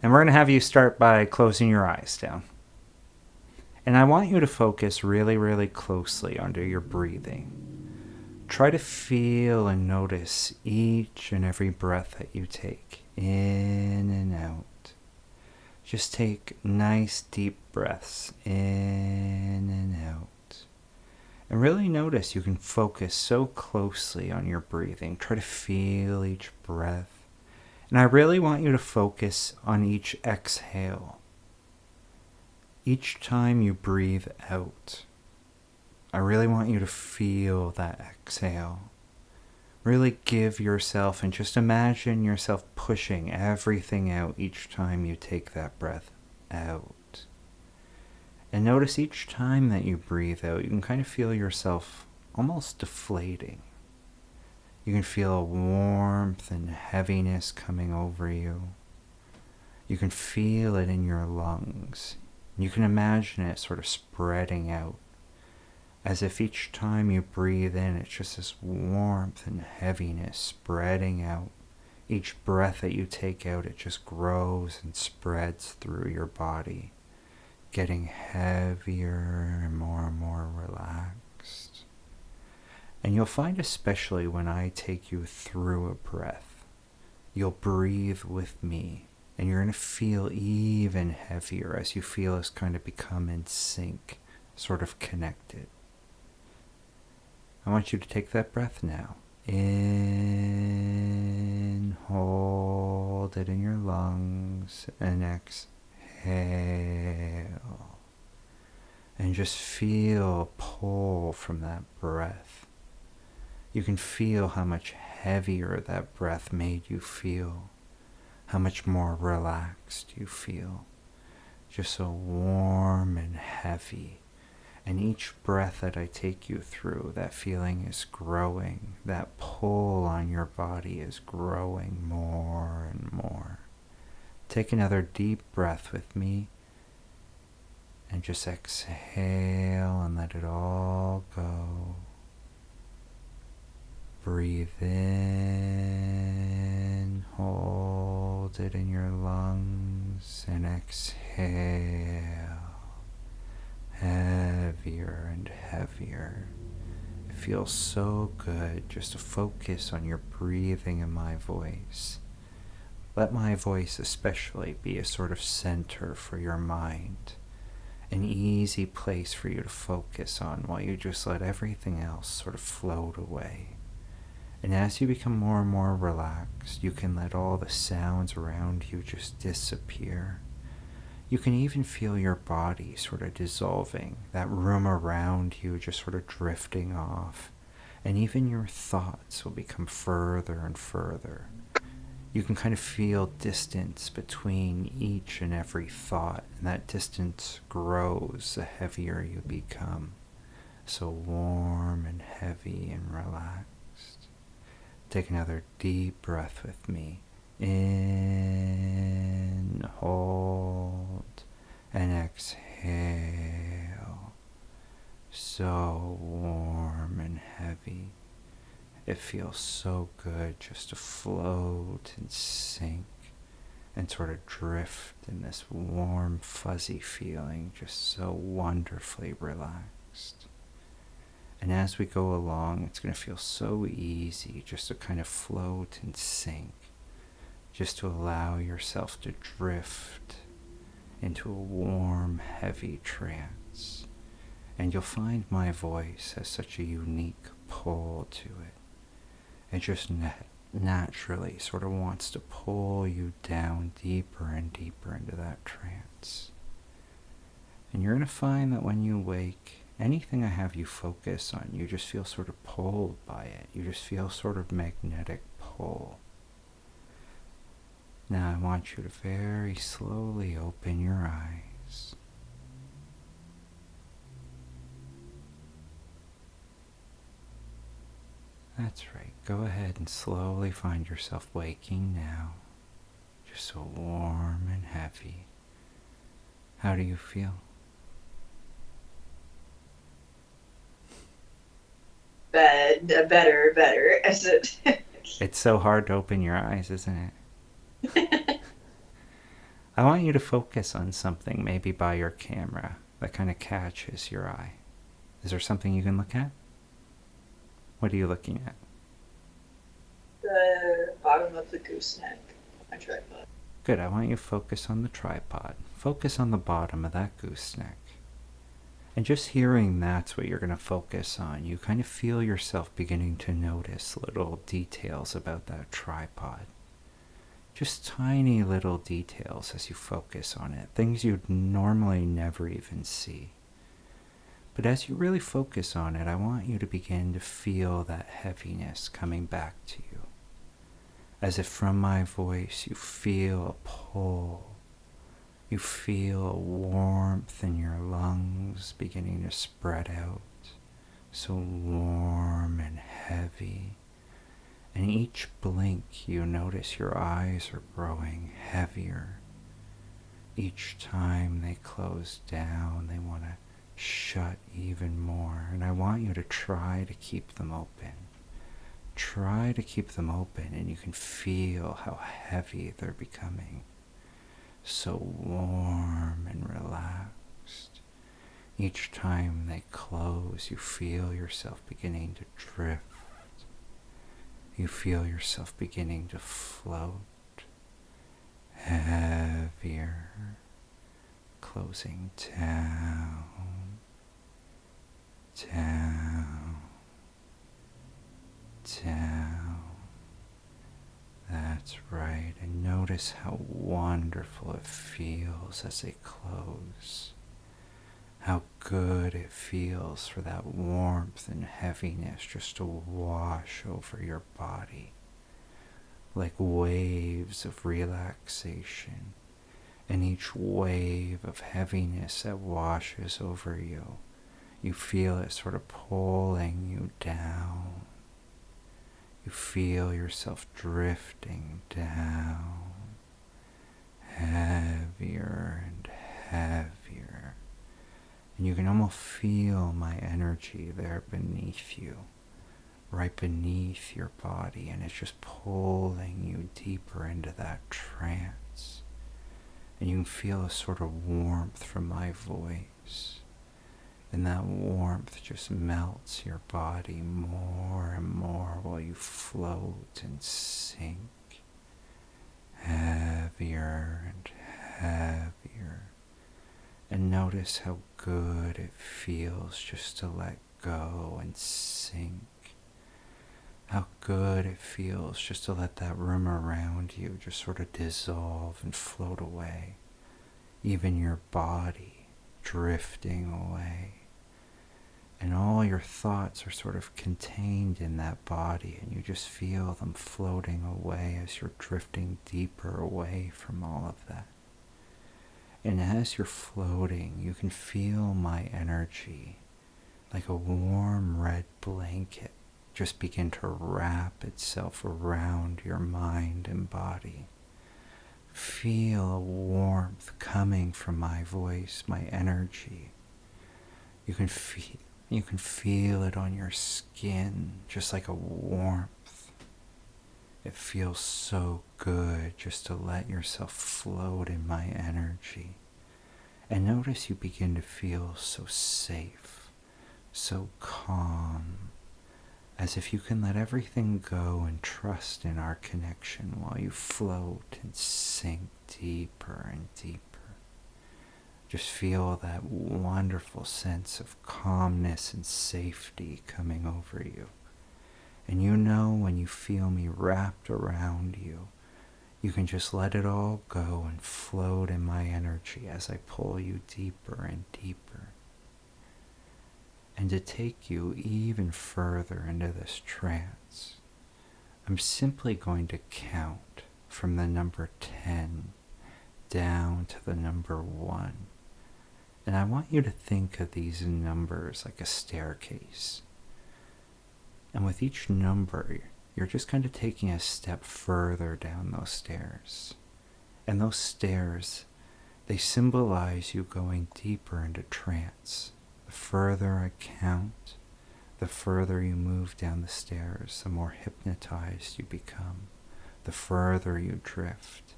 And we're going to have you start by closing your eyes down. And I want you to focus really, really closely under your breathing. Try to feel and notice each and every breath that you take in and out. Just take nice deep breaths in and out. And really notice you can focus so closely on your breathing. Try to feel each breath. And I really want you to focus on each exhale. Each time you breathe out, I really want you to feel that exhale. Really give yourself and just imagine yourself pushing everything out each time you take that breath out. And notice each time that you breathe out, you can kind of feel yourself almost deflating. You can feel a warmth and heaviness coming over you. You can feel it in your lungs. You can imagine it sort of spreading out, as if each time you breathe in, it's just this warmth and heaviness spreading out. Each breath that you take out, it just grows and spreads through your body, getting heavier and more relaxed. And you'll find, especially when I take you through a breath, you'll breathe with me, and you're going to feel even heavier as you feel us kind of become in sync, sort of connected. I want you to take that breath now. In, hold it in your lungs, and exhale. And just feel a pull from that breath. You can feel how much heavier that breath made you feel, how much more relaxed you feel, just so warm and heavy. And each breath that I take you through, that feeling is growing. That pull on your body is growing more and more. Take another deep breath with me. And just exhale and let it all go. Breathe in. Hold it in your lungs. And exhale. Heavier and heavier. It feels so good just to focus on your breathing and my voice. Let my voice especially be a sort of center for your mind, an easy place for you to focus on while you just let everything else sort of float away. And as you become more and more relaxed, you can let all the sounds around you just disappear. You can even feel your body sort of dissolving, that room around you just sort of drifting off, and even your thoughts will become further and further. You can kind of feel distance between each and every thought, and that distance grows the heavier you become, so warm and heavy and relaxed. Take another deep breath with me. In, hold, and exhale. So warm and heavy. It feels so good just to float and sink and sort of drift in this warm, fuzzy feeling, just so wonderfully relaxed. And as we go along, it's going to feel so easy just to kind of float and sink, just to allow yourself to drift into a warm, heavy trance. And you'll find my voice has such a unique pull to it. It just naturally sort of wants to pull you down deeper and deeper into that trance. And you're going to find that when you wake, anything I have you focus on, you just feel sort of pulled by it. You just feel sort of magnetic pull. Now I want you to very slowly open your eyes. That's right. Go ahead and slowly find yourself waking now. Just so warm and heavy. How do you feel? Better. Is it? It's so hard to open your eyes, isn't it? I want you to focus on something, maybe by your camera, that kind of catches your eye. Is there something you can look at? What are you looking at? The bottom of the gooseneck of my tripod. Good, I want you to focus on the tripod. Focus on the bottom of that gooseneck. And just hearing that's what you're going to focus on, you kind of feel yourself beginning to notice little details about that tripod. Just tiny little details as you focus on it, things you'd normally never even see. But as you really focus on it, I want you to begin to feel that heaviness coming back to you. As if from my voice you feel a pull. You feel a warmth in your lungs beginning to spread out, so warm and heavy. And each blink you notice your eyes are growing heavier. Each time they close down, they want to shut even more. And I want you to try to keep them open. Try to keep them open, and you can feel how heavy they're becoming. So warm and relaxed. Each time they close, you feel yourself beginning to drift. You feel yourself beginning to float. Heavier. Closing down. Down. Down. That's right, and notice how wonderful it feels as they close. How good it feels for that warmth and heaviness just to wash over your body, like waves of relaxation. And each wave of heaviness that washes over you, you feel it sort of pulling you down. You feel yourself drifting down, heavier and heavier. And you can almost feel my energy there beneath you, right beneath your body, and it's just pulling you deeper into that trance. And you can feel a sort of warmth from my voice. And that warmth just melts your body more and more while you float and sink, heavier and heavier. And notice how good it feels just to let go and sink. How good it feels just to let that room around you just sort of dissolve and float away. Even your body drifting away. And all your thoughts are sort of contained in that body, and you just feel them floating away as you're drifting deeper away from all of that. And as you're floating, you can feel my energy, like a warm red blanket, just begin to wrap itself around your mind and body. Feel a warmth coming from my voice, my energy. You can feel it on your skin, just like a warmth. It feels so good just to let yourself float in my energy. And notice you begin to feel so safe, so calm, as if you can let everything go and trust in our connection while you float and sink deeper and deeper. Just feel that wonderful sense of calmness and safety coming over you. And you know when you feel me wrapped around you, you can just let it all go and float in my energy as I pull you deeper and deeper. And to take you even further into this trance, I'm simply going to count from the number 10 down to the number 1. And I want you to think of these numbers like a staircase. And with each number, you're just kind of taking a step further down those stairs. And those stairs, they symbolize you going deeper into trance. The further I count, the further you move down the stairs, the more hypnotized you become, the further you drift.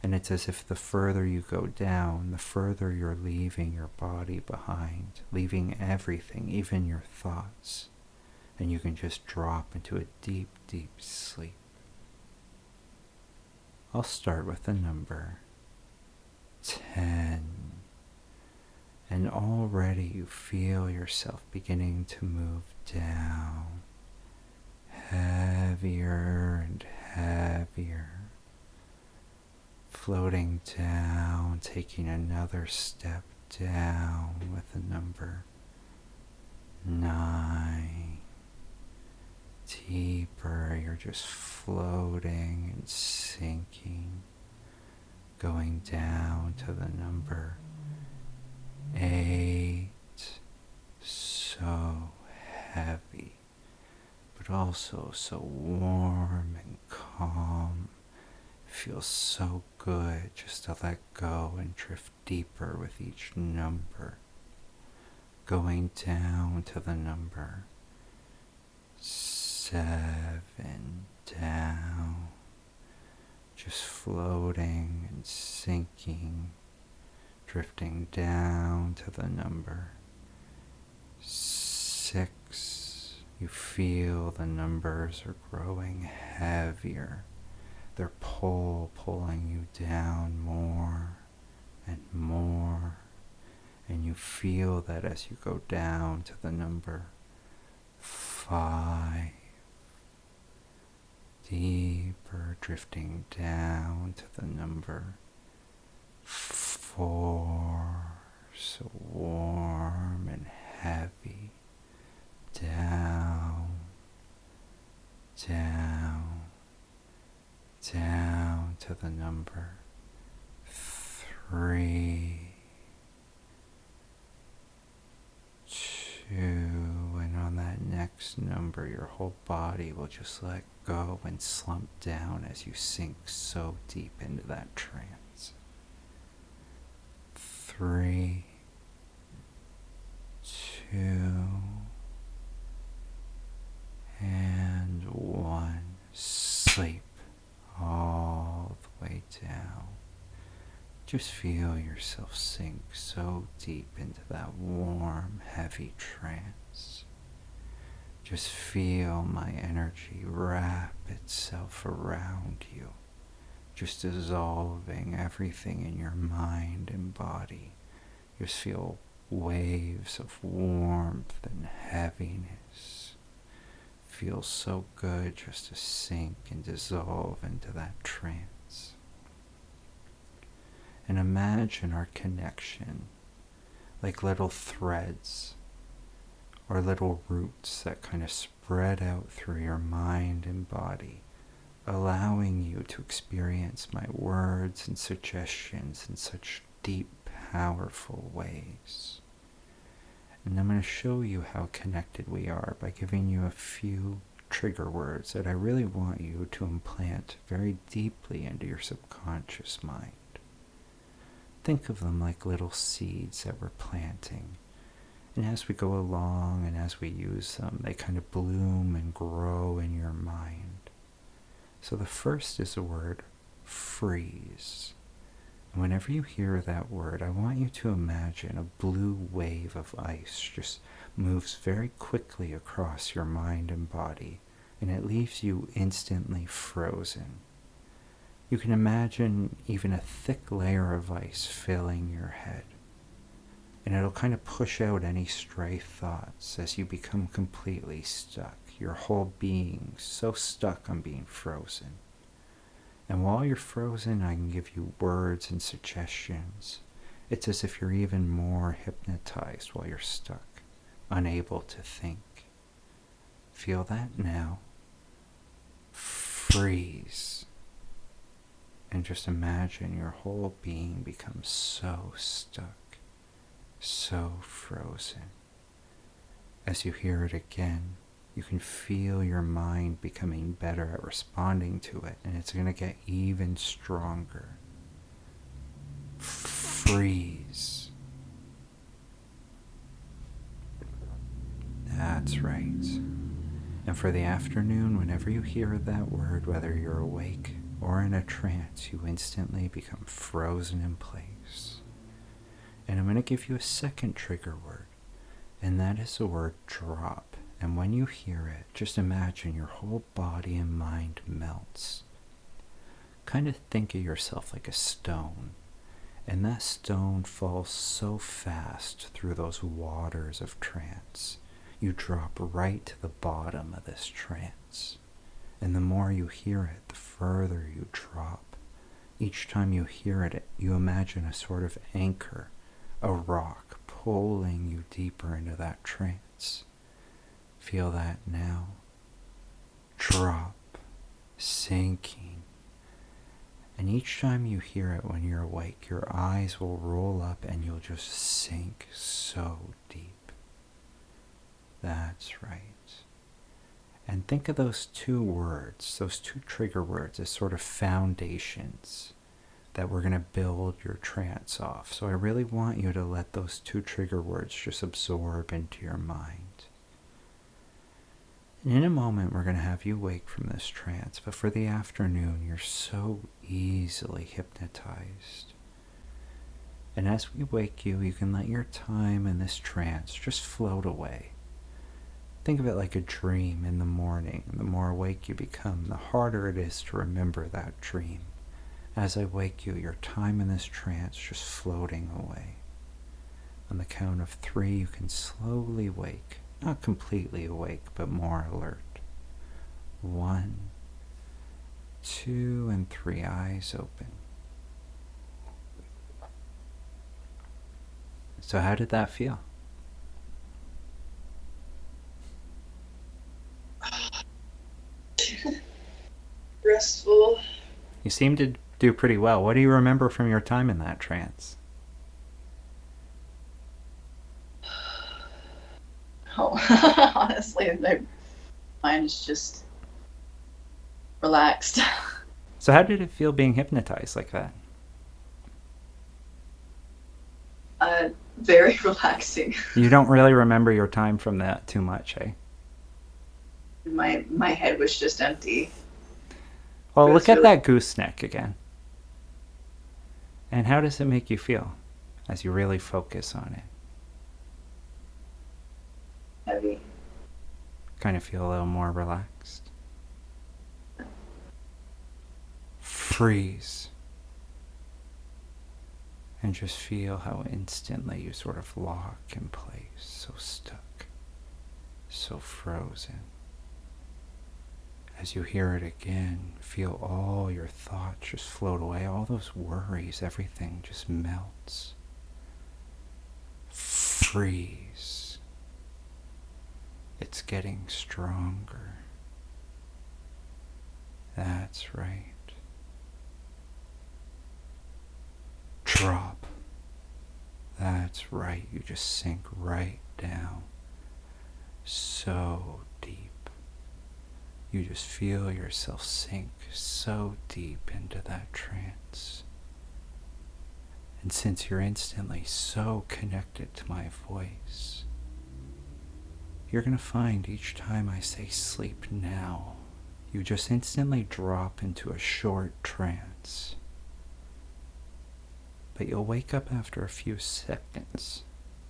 And it's as if the further you go down, the further you're leaving your body behind, leaving everything, even your thoughts. And you can just drop into a deep, deep sleep. I'll start with the number 10. And already you feel yourself beginning to move down, heavier and heavier, floating down, taking another step down with the number 9. Deeper, you're just floating and sinking, going down to the number 8. So heavy, but also so warm and calm. It feels so good just to let go and drift deeper with each number. Going down to the number 7, down, just floating and sinking, drifting down to the number 6. You feel the numbers are growing heavier. They're pulling you down more and more. And you feel that as you go down to the number 5. Deeper, drifting down to the number 4. So warm and heavy. Down, down, down to the number 3. 2, and on that next number your whole body will just let go and slump down as you sink so deep into that trance. 3, 2, and 1. Sleep all the way down. Just feel yourself sink so deep into that warm, heavy trance. Just feel my energy wrap itself around you, just dissolving everything in your mind and body. Just feel waves of warmth and heaviness. Feels so good just to sink and dissolve into that trance. And imagine our connection like little threads or little roots that kind of spread out through your mind and body, allowing you to experience my words and suggestions in such deep, powerful ways. And I'm going to show you how connected we are by giving you a few trigger words that I really want you to implant very deeply into your subconscious mind. Think of them like little seeds that we're planting. And as we go along and as we use them, they kind of bloom and grow in your mind. So the first is the word freeze. And whenever you hear that word, I want you to imagine a blue wave of ice just moves very quickly across your mind and body, and it leaves you instantly frozen. You can imagine even a thick layer of ice filling your head, and it'll kind of push out any stray thoughts as you become completely stuck, your whole being so stuck on being frozen. And while you're frozen, I can give you words and suggestions. It's as if you're even more hypnotized while you're stuck, unable to think. Feel that now. Freeze. And just imagine your whole being becomes so stuck, so frozen. As you hear it again, you can feel your mind becoming better at responding to it, and it's going to get even stronger. Freeze. That's right. And for the afternoon, whenever you hear that word, whether you're awake or in a trance, you instantly become frozen in place. And I'm going to give you a second trigger word, and that is the word drop. And when you hear it, just imagine your whole body and mind melts. Kind of think of yourself like a stone, and that stone falls so fast through those waters of trance. You drop right to the bottom of this trance. And the more you hear it, the further you drop. Each time you hear it, you imagine a sort of anchor, a rock pulling you deeper into that trance. Feel that now. Drop, sinking. And each time you hear it when you're awake, your eyes will roll up and you'll just sink so deep. That's right. And think of those two words, those two trigger words, as sort of foundations that we're going to build your trance off. So I really want you to let those two trigger words just absorb into your mind. And in a moment, we're going to have you wake from this trance, but for the afternoon, you're so easily hypnotized. And as we wake you, you can let your time in this trance just float away. Think of it like a dream in the morning. The more awake you become, the harder it is to remember that dream. As I wake you, your time in this trance just floating away. On the count of 3, you can slowly wake. Not completely awake, but more alert. 1, 2, and 3, eyes open. So how did that feel? Restful. You seem to do pretty well. What do you remember from your time in that trance? Oh, honestly, my mind is just relaxed. So how did it feel being hypnotized like that? Very relaxing. You don't really remember your time from that too much, eh? My head was just empty. Well, It was look at really- that gooseneck again. And how does it make you feel as you really focus on it? Heavy. Kind of feel a little more relaxed. Freeze. And just feel how instantly you sort of lock in place, so stuck, so frozen. As you hear it again, feel all your thoughts just float away, all those worries, everything just melts. Freeze. It's getting stronger. That's right. Drop. That's right. You just sink right down. So deep. You just feel yourself sink so deep into that trance. And since you're instantly so connected to my voice, you're going to find each time I say sleep now, you just instantly drop into a short trance. But you'll wake up after a few seconds,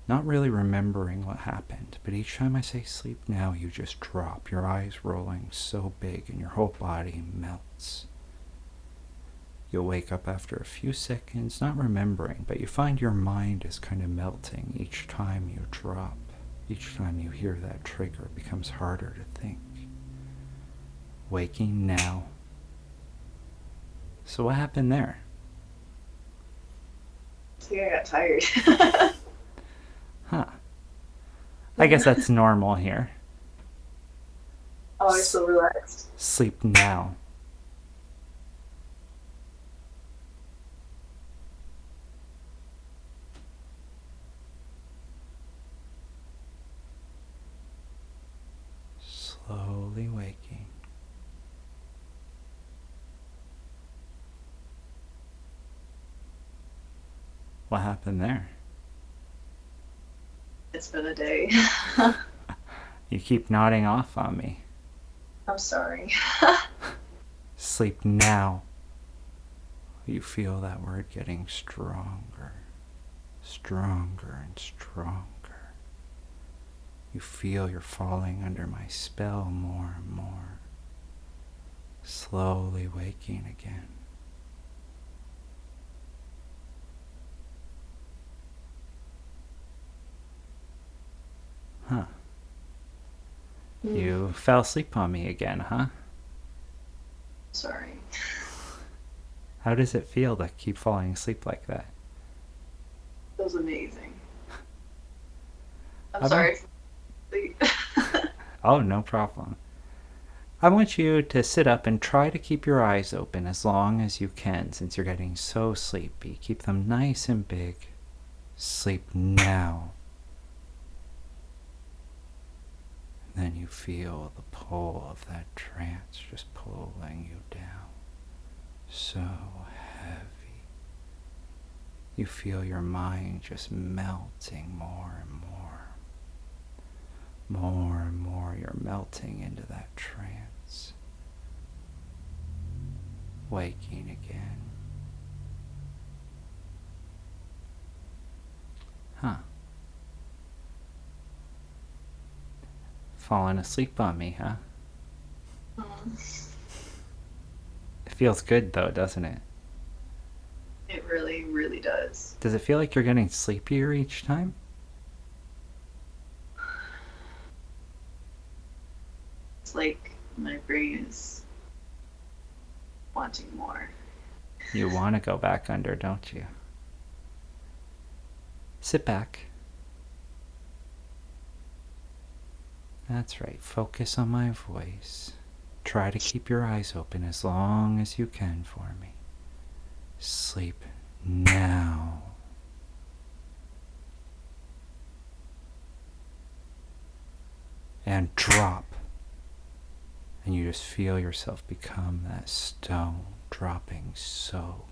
not really remembering what happened, but each time I say sleep now, you just drop, your eyes rolling so big and your whole body melts. You'll wake up after a few seconds, not remembering, but you find your mind is kind of melting each time you drop. Each time you hear that trigger, it becomes harder to think. Waking now. So what happened there? I think I got tired. Huh. I guess that's normal here. Oh, I'm so relaxed. Sleep now. Slowly waking. What happened there? It's been a day. You keep nodding off on me. I'm sorry. Sleep now. You feel that word getting stronger, stronger and stronger. You feel you're falling under my spell more and more, slowly waking again. Huh. You fell asleep on me again, huh? Sorry. How does it feel to keep falling asleep like that? That was amazing. I'm I sorry. Oh, no problem. I want you to sit up and try to keep your eyes open as long as you can since you're getting so sleepy. Keep them nice and big. Sleep now. And then you feel the pull of that trance just pulling you down. So heavy. You feel your mind just melting more and more. More and more you're melting into that trance. Waking again. Huh. Falling asleep on me, huh? It feels good though, doesn't it? It really, really does. Does it feel like you're getting sleepier each time? It's like my brain is wanting more. You want to go back under, don't you? Sit back. That's right. Focus on my voice. Try to keep your eyes open as long as you can for me. Sleep now. And drop. And you just feel yourself become that stone, dropping so